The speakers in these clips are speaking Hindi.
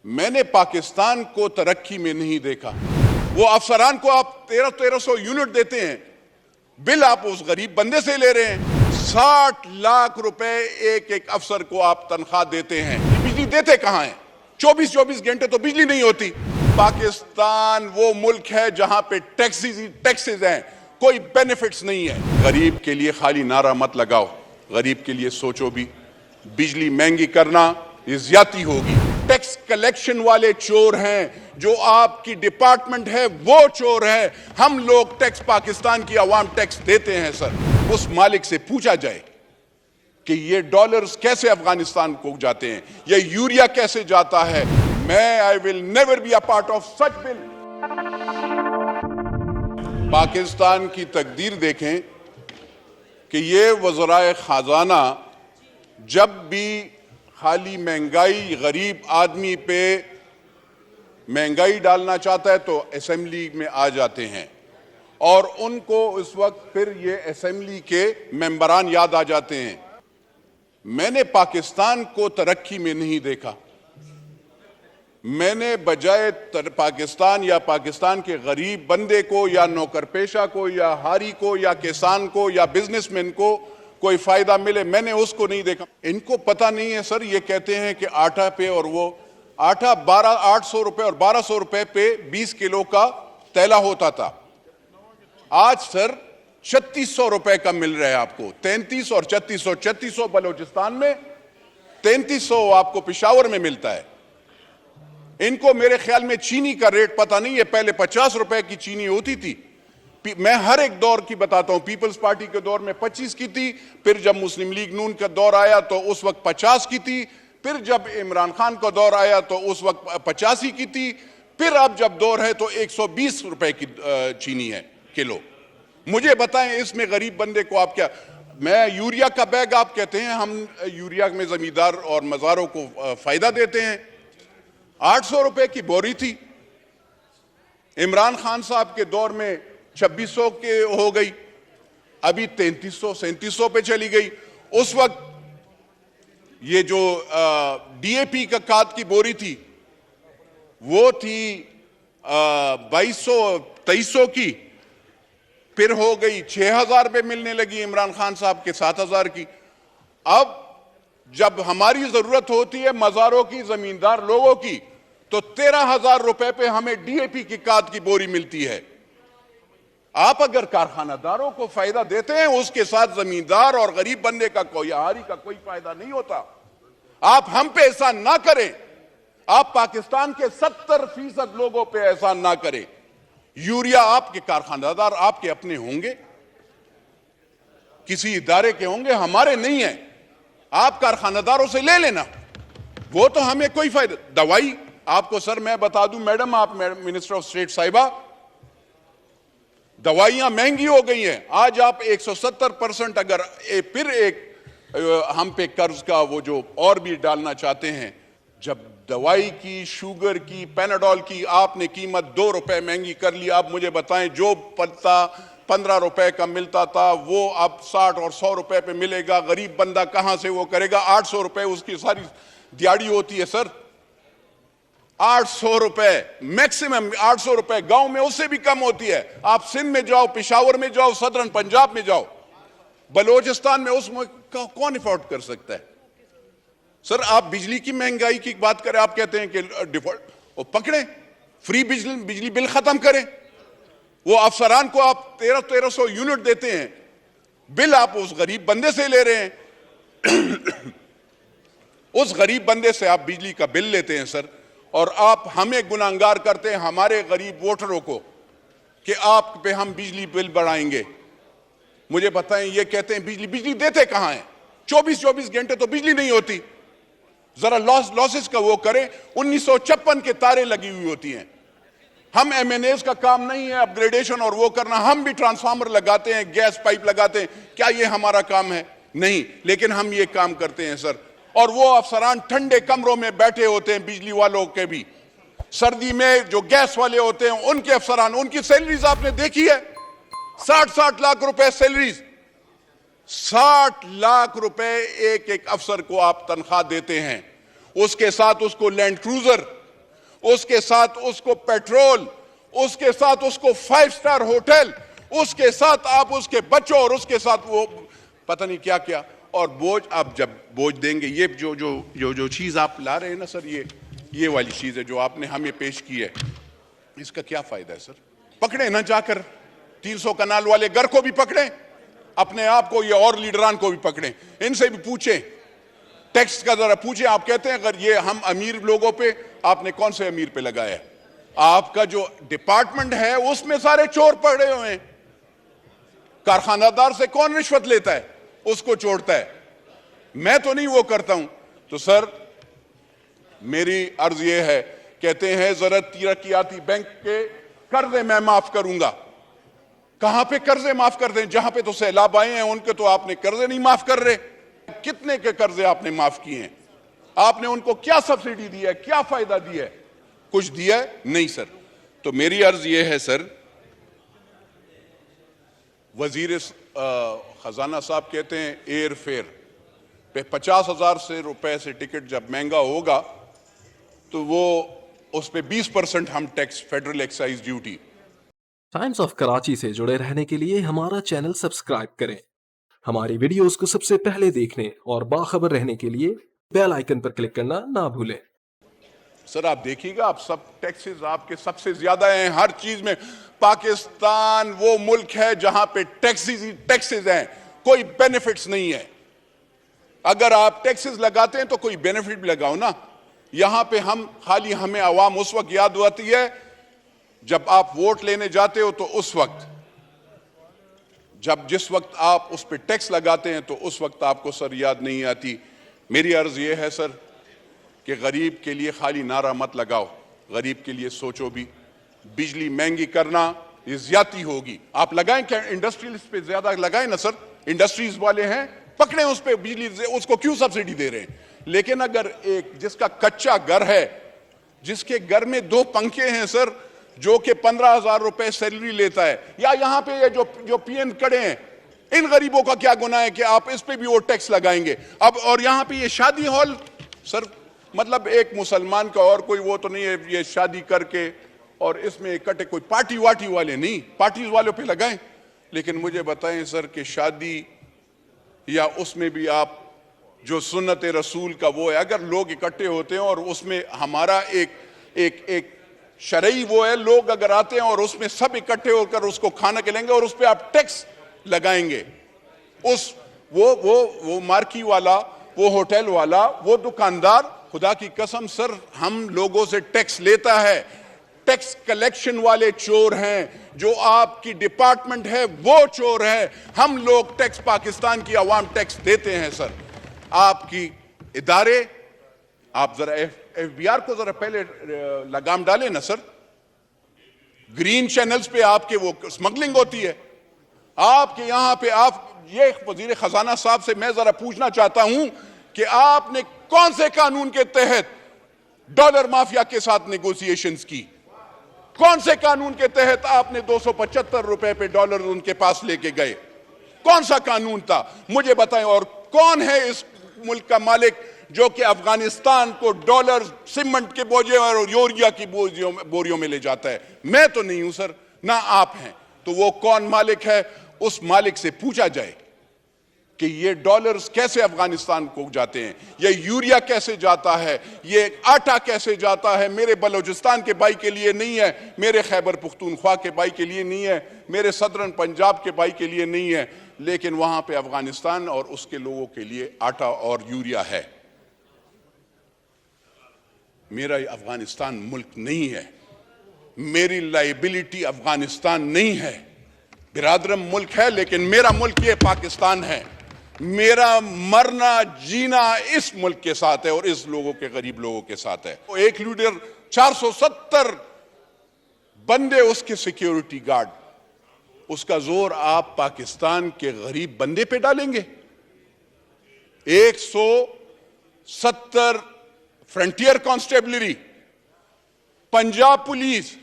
मैंने पाकिस्तान को तरक्की में नहीं देखा। वो अफसरान को आप 1300 यूनिट देते हैं, बिल आप उस गरीब बंदे से ले रहे हैं। 60 लाख रुपए एक एक अफसर को आप तनख्वाह देते हैं। बिजली देते कहां हैं? 24 घंटे तो बिजली नहीं होती। पाकिस्तान वो मुल्क है जहां पे टैक्सेस हैं, कोई बेनिफिट्स नहीं है। गरीब के लिए खाली नारा मत लगाओ, गरीब के लिए सोचो भी। बिजली महंगी करना ये ज्यादती होगी। टैक्स कलेक्शन वाले चोर हैं, जो आपकी डिपार्टमेंट है वो चोर है। हम लोग टैक्स, पाकिस्तान की आवाम टैक्स देते हैं सर। उस मालिक से पूछा जाए कि ये डॉलर्स कैसे अफगानिस्तान को जाते हैं, ये यूरिया कैसे जाता है। I will never be a part of such bill. Pakistan की तकदीर देखें कि ये वज़राए खजाना जब भी खाली महंगाई, गरीब आदमी पे महंगाई डालना चाहता है तो असेंबली में आ जाते हैं और उनको उस वक्त फिर ये असेंबली के मेंबरान याद आ जाते हैं। मैंने पाकिस्तान को तरक्की में नहीं देखा। मैंने बजाय पाकिस्तान या पाकिस्तान के गरीब बंदे को या नौकर पेशा को या हारी को या किसान को या बिजनेसमैन को कोई फायदा मिले, मैंने उसको नहीं देखा। इनको पता नहीं है सर, ये कहते हैं कि आटा पे, और वो आटा 800 रुपए और 1200 रुपए पे 20 किलो का तैला होता था। आज सर 3600 रुपए का मिल रहा है आपको। 33 और 3600 बलूचिस्तान में, 3300 आपको पिशावर में मिलता है। इनको मेरे ख्याल में चीनी का रेट पता नहीं है। पहले 50 रुपए की चीनी होती थी। मैं हर एक दौर की बताता हूं। पीपल्स पार्टी के दौर में 25 की थी, फिर जब मुस्लिम लीग नून का दौर आया तो उस वक्त 50 की थी, फिर जब इमरान खान का दौर आया तो उस वक्त 85 की थी, फिर अब जब दौर है तो 120 रुपए की चीनी है किलो। मुझे बताएं इसमें गरीब बंदे को आप क्या। मैं यूरिया का बैग, आप कहते हैं हम यूरिया में जमींदार और मज़ारों को फायदा देते हैं। 800 रुपए की बोरी थी। इमरान खान साहब के दौर में 2600 के हो गई, अभी 3300-3700 पे चली गई। उस वक्त ये जो डीएपी का खाद की बोरी थी वो थी 2200-2300 की, फिर हो गई 6000 पे मिलने लगी इमरान खान साहब के 7000 की। अब जब हमारी जरूरत होती है मज़ारों की, जमींदार लोगों की, तो 13000 रुपए पे हमें डीएपी की खाद की बोरी मिलती है। आप अगर कारखानादारों को फायदा देते हैं, उसके साथ जमींदार और गरीब बंदे का, कोई हारी का कोई फायदा नहीं होता। आप हम पे एहसान ना करें, आप पाकिस्तान के 70% लोगों पे एहसान ना करें। यूरिया आपके कारखानादार आपके अपने होंगे, किसी इदारे के होंगे, हमारे नहीं है। आप कारखानादारों से ले लेना, वो तो हमें कोई फायदा। दवाई आपको सर मैं बता दूं मैडम, आप मिनिस्टर ऑफ स्टेट साहिबा, दवाइयां महंगी हो गई हैं। आज आप 170% अगर फिर एक हम पे कर्ज का वो जो और भी डालना चाहते हैं, जब दवाई की, शुगर की, पैनाडोल की आपने कीमत 2 रुपए महंगी कर ली। आप मुझे बताएं, जो पत्ता 15 रुपए का मिलता था वो अब 60 और 100 रुपए पे मिलेगा। गरीब बंदा कहां से वो करेगा? 800 रुपए उसकी सारी दिहाड़ी होती है सर। 800 रुपए मैक्सिमम, 800 रुपए गांव में उससे भी कम होती है। आप सिंध में जाओ, पिशावर में जाओ, सदरन पंजाब में जाओ, बलूचिस्तान में उसमें कौन अफोर्ड कर सकता है? सर आप बिजली की महंगाई की बात करें, आप कहते हैं कि डिफॉल्ट वो पकड़े, फ्री बिजली बिल खत्म करें। वो अफसरान को आप 1300 यूनिट देते हैं, बिल आप उस गरीब बंदे से ले रहे हैं। उस गरीब बंदे से आप बिजली का बिल लेते हैं सर, और आप हमें गुनाहगार करते हैं, हमारे गरीब वोटरों को, कि आप पे हम बिजली बिल बढ़ाएंगे। मुझे बताएं, ये कहते हैं बिजली देते कहां हैं? 24 घंटे तो बिजली नहीं होती। जरा लॉसेस का वो करें। 1956 के तारे लगी हुई होती हैं। हम एमएनएस का काम नहीं है अपग्रेडेशन और वो करना। हम भी ट्रांसफार्मर लगाते हैं, गैस पाइप लगाते हैं, क्या ये हमारा काम है? नहीं, लेकिन हम ये काम करते हैं सर। और वो अफसरान ठंडे कमरों में बैठे होते हैं, बिजली वालों के भी। सर्दी में जो गैस वाले होते हैं उनके अफसरान, उनकी सैलरीज आपने देखी है, 60 लाख रुपए सैलरीज। 60 लाख रुपए एक एक अफसर को आप तनख्वाह देते हैं। उसके साथ उसको लैंड क्रूजर उसके साथ उसको पेट्रोल, उसके साथ उसको 5 स्टार होटल, उसके साथ आप उसके बच्चों और उसके साथ वो पता नहीं क्या क्या। और बोझ, आप जब बोझ देंगे, ये जो जो जो जो चीज आप ला रहे हैं ना सर, ये वाली चीज है जो आपने हमें पेश की है, इसका क्या फायदा है सर? पकड़े ना जाकर 300 कनाल वाले घर को भी पकड़े, अपने आप को, ये और लीडरान को भी पकड़े, इनसे भी पूछे, टैक्स का जरा पूछे। आप कहते हैं अगर ये हम अमीर लोगों पे, आपने कौन से अमीर पे लगाया है? आपका जो डिपार्टमेंट है उसमें सारे चोर पड़े हुए हैं। कारखानादार से कौन रिश्वत लेता है? उसको छोड़ता है। मैं तो नहीं वो करता हूं। तो सर मेरी अर्ज ये है, कहते हैं जरा तरक्याती बैंक के कर्जे मैं माफ करूंगा। कहां पे कर्जे माफ कर दें? जहां पे तो सैलाब आए हैं उनके तो आपने कर्जे नहीं माफ कर रहे। कितने के कर्जे आपने माफ किए हैं? आपने उनको क्या सब्सिडी दी है, क्या फायदा दिया है? कुछ दिया है? नहीं सर। तो मेरी अर्ज ये है सर, वजीर खजाना साहब कहते हैं एयर फेयर पे 50,000 से रुपए से टिकट जब महंगा होगा तो वो उस पे 20% हम tax, federal excise duty. Times of Karachi से जुड़े रहने के लिए हमारा चैनल सब्सक्राइब करें। हमारी वीडियोस को सबसे पहले देखने और बाखबर रहने के लिए बेल आइकन पर क्लिक करना ना भूलें। सर आप देखिएगा, आप सब टैक्सेस आपके सबसे ज्यादा हैं हर चीज में। पाकिस्तान वो मुल्क है जहां पे टैक्सेस हैं, कोई बेनिफिट्स नहीं है। अगर आप टैक्सेस लगाते हैं तो कोई बेनिफिट भी लगाओ ना। यहां पे हम खाली, हमें आवाम उस वक्त याद आती है जब आप वोट लेने जाते हो, तो उस वक्त जिस वक्त आप उस पर टैक्स लगाते हैं तो उस वक्त आपको सर याद नहीं आती। मेरी अर्ज ये है सर कि गरीब के लिए खाली नारा मत लगाओ, गरीब के लिए सोचो भी। बिजली महंगी करना ये ज्यादती होगी। आप लगाएं क्या? इंडस्ट्रियलिस्ट पे ज्यादा लगाएं ना सर। इंडस्ट्रीज वाले हैं, पकड़े उस पे बिजली, उसको क्यों सब्सिडी दे रहे हैं? लेकिन अगर एक जिसका कच्चा घर है, जिसके घर में 2 पंखे हैं सर, जो कि 15,000 रुपए सैलरी लेता है, या यहां पे ये जो पीएम खड़े हैं, इन गरीबों का क्या गुनाह है कि आप इस पे भी वो टैक्स लगाएंगे? अब और यहां पे ये शादी हॉल सर, मतलब एक मुसलमान का और कोई वो तो नहीं है, ये शादी करके और इसमें इकट्ठे कोई पार्टी वाटी वाले नहीं, पार्टीज वालों पे लगाएं। लेकिन मुझे बताएं सर कि शादी या उसमें भी आप जो सुन्नत रसूल का वो है, अगर लोग इकट्ठे होते हैं और उसमें हमारा एक शरई वो है, लोग अगर आते हैं और उसमें सब इकट्ठे होकर उसको खाना खिलाएंगे और उस पर आप टैक्स लगाएंगे, उस वो मार्की वाला, वो होटल वाला, वो दुकानदार, खुदा की कसम सर हम लोगों से टैक्स लेता है। टैक्स कलेक्शन वाले चोर हैं, जो आपकी डिपार्टमेंट है वो चोर है। हम लोग टैक्स, पाकिस्तान की आवाम टैक्स देते हैं सर। आपकी इदारे, आप जरा एफबीआर को जरा पहले लगाम डालें ना सर। ग्रीन चैनल्स पे आपके वो स्मगलिंग होती है। आपके यहां पे आप, ये वजीर खजाना साहब से मैं जरा पूछना चाहता हूं कि आपने कौन से कानून के तहत डॉलर माफिया के साथ नेगोशिएशंस की? कौन से कानून के तहत आपने 275 रुपए पे डॉलर उनके पास लेके गए? कौन सा कानून था? मुझे बताएं। और कौन है इस मुल्क का मालिक जो कि अफगानिस्तान को डॉलर, सीमेंट के बोझे और यूरिया की बोरियों में ले जाता है? मैं तो नहीं हूं सर, ना आप हैं। तो वो कौन मालिक है? उस मालिक से पूछा जाए कि ये डॉलर्स कैसे अफगानिस्तान को जाते हैं, ये यूरिया कैसे जाता है, ये आटा कैसे जाता है। मेरे बलोचिस्तान के भाई के लिए नहीं है, मेरे खैबर पुख्तूनख्वा के भाई के लिए नहीं है, मेरे सदरन पंजाब के भाई के लिए नहीं है, लेकिन वहां पे अफगानिस्तान और उसके लोगों के लिए आटा और यूरिया है। मेरा अफगानिस्तान मुल्क नहीं है, मेरी लाइबिलिटी अफगानिस्तान नहीं है। बिरादरम मुल्क है, लेकिन मेरा मुल्क ये पाकिस्तान है। मेरा मरना जीना इस मुल्क के साथ है और इस लोगों के, गरीब लोगों के साथ है। तो एक लीडर, 470 बंदे उसके सिक्योरिटी गार्ड, उसका जोर आप पाकिस्तान के गरीब बंदे पे डालेंगे? 170 frontier constabulary, Punjab police,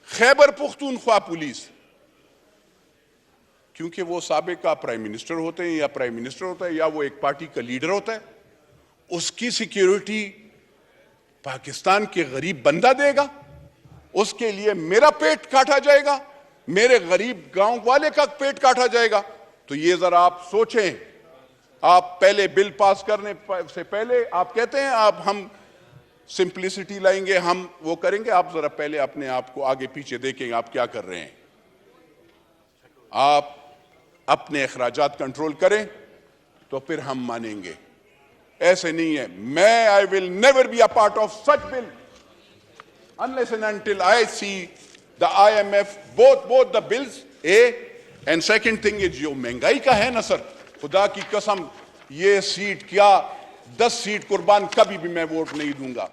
Khyber Pakhtunkhwa police, क्योंकि वो साबिका प्राइम मिनिस्टर होते हैं या प्राइम मिनिस्टर होता है या वो एक पार्टी का लीडर होता है, उसकी सिक्योरिटी पाकिस्तान के गरीब बंदा देगा, उसके लिए मेरा पेट काटा जाएगा, मेरे गरीब गांव वाले का पेट काटा जाएगा। तो ये जरा आप सोचें। आप पहले बिल पास करने से पहले आप कहते हैं आप हम सिंप्लिसिटी लाएंगे, हम वो करेंगे। आप जरा पहले अपने आप को आगे पीछे देखें आप क्या कर रहे हैं। आप अपने अखराजात कंट्रोल करें तो फिर हम मानेंगे। ऐसे नहीं है। मैं I will never be a part of such bill unless and until I see the IMF both the bills and second thing is जो महंगाई का है ना सर, खुदा की कसम ये सीट क्या 10 सीट कुर्बान कभी भी मैं वोट नहीं दूंगा।